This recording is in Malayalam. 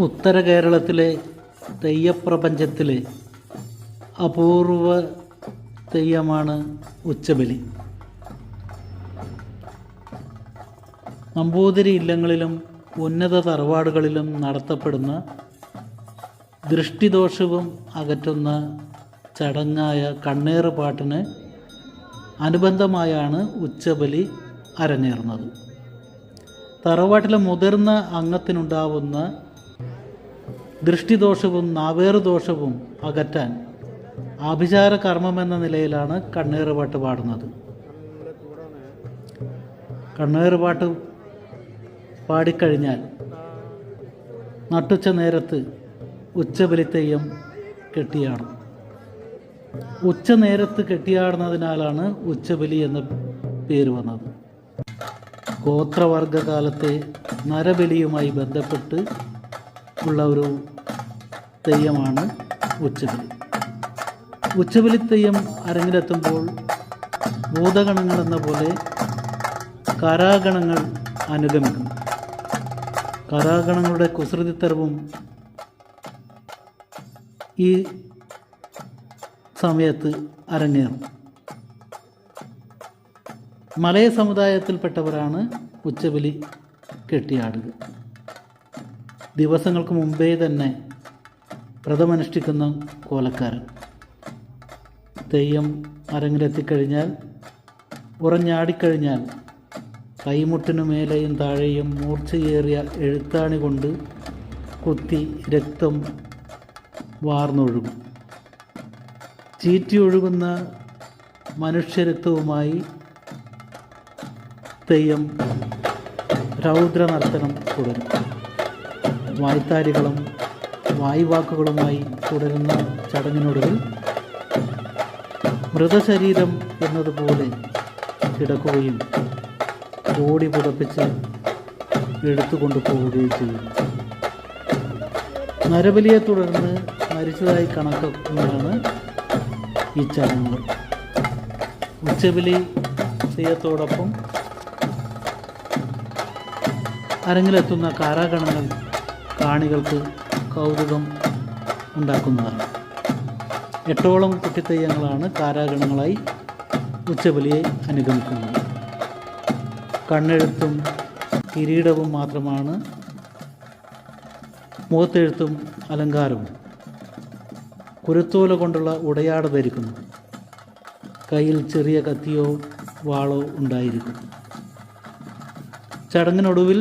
ഉത്തര കേരളത്തിലെ തെയ്യപ്രപഞ്ചത്തിലെ അപൂർവ തെയ്യമാണ് ഉച്ചബലി. നമ്പൂതിരി ഇല്ലങ്ങളിലും ഉന്നത തറവാടുകളിലും നടത്തപ്പെടുന്ന ദൃഷ്ടിദോഷവും അകറ്റുന്ന ചടങ്ങായ കണ്ണേറ് പാട്ടിന് അനുബന്ധമായാണ് ഉച്ചബലി അരങ്ങേറുന്നത്. തറവാട്ടിലെ മുതിർന്ന അംഗത്തിനുണ്ടാവുന്ന ദൃഷ്ടിദോഷവും നാവേറുദോഷവും അകറ്റാൻ ആഭിചാര കർമ്മമെന്ന നിലയിലാണ് കണ്ണേറ് പാട്ട് പാടുന്നത്. കണ്ണേറ് പാട്ട് പാടിക്കഴിഞ്ഞാൽ നട്ടുച്ച നേരത്ത് ഉച്ചബലി തെയ്യം കെട്ടിയാടും. ഉച്ച നേരത്ത് കെട്ടിയാടുന്നതിനാലാണ് ഉച്ചബലി എന്ന പേര് വന്നത്. ഗോത്രവർഗകാലത്തെ നരബലിയുമായി ബന്ധപ്പെട്ട് ഉള്ള ഒരു തെയ്യമാണ് ഉച്ചബലി. ഉച്ചബലി തെയ്യം അരങ്ങിലെത്തുമ്പോൾ ഭൂതഗണങ്ങൾ എന്ന പോലെ കരാഗണങ്ങൾ അനുഗമിക്കും. കരാഗണങ്ങളുടെ കുസൃതിത്തരവും ഈ സമയത്ത് അരങ്ങേറും. മലയ സമുദായത്തിൽപ്പെട്ടവരാണ് ഉച്ചബലി കെട്ടിയാടുക. ദിവസങ്ങൾക്ക് മുമ്പേ തന്നെ വ്രതമനുഷ്ഠിക്കുന്ന കോലക്കാരൻ തെയ്യം അരങ്ങിലെത്തിക്കഴിഞ്ഞാൽ ഉറഞ്ഞാടിക്കഴിഞ്ഞാൽ കൈമുട്ടിനു മേലെയും താഴെയും മൂർച്ചയേറിയ എഴുത്താണി കൊണ്ട് കുത്തി രക്തം വാർന്നൊഴുകും. ചീറ്റിയൊഴുകുന്ന മനുഷ്യരക്തവുമായി തെയ്യം രൗദ്ര നർത്തനം തുടരും. വായ്ത്താരികളും വായ്വാക്കുകളുമായി തുടരുന്ന ചടങ്ങിനൊടുവിൽ മൃതശരീരം എന്നതുപോലെ കിടക്കുകയും ഓടി പുതപ്പിച്ച് എടുത്തുകൊണ്ടു പോവുകയും ചെയ്യും. നരബലിയെ തുടർന്ന് മരിച്ചതായി കണക്കാക്കുന്നതാണ് ഈ ചടങ്ങുകൾ. ഉച്ചബലി തെയ്യത്തോടൊപ്പം അരങ്ങിലെത്തുന്ന കാരാഗണങ്ങൾ കാണികൾക്ക് കൗതുകം ഉണ്ടാക്കുന്നതാണ്. 8ഓളം കുട്ടിത്തെയ്യങ്ങളാണ് കാരാഗണങ്ങളായി ഉച്ചബലിയെ അനുഗമിക്കുന്നത്. കണ്ണെഴുത്തും കിരീടവും മാത്രമാണ് മുഖത്തെഴുത്തും അലങ്കാരവും. കുരുത്തോല കൊണ്ടുള്ള ഉടയാട ധരിക്കുന്നു. കയ്യിൽ ചെറിയ കത്തിയോ വാളോ ഉണ്ടായിരിക്കും. ചടങ്ങിനൊടുവിൽ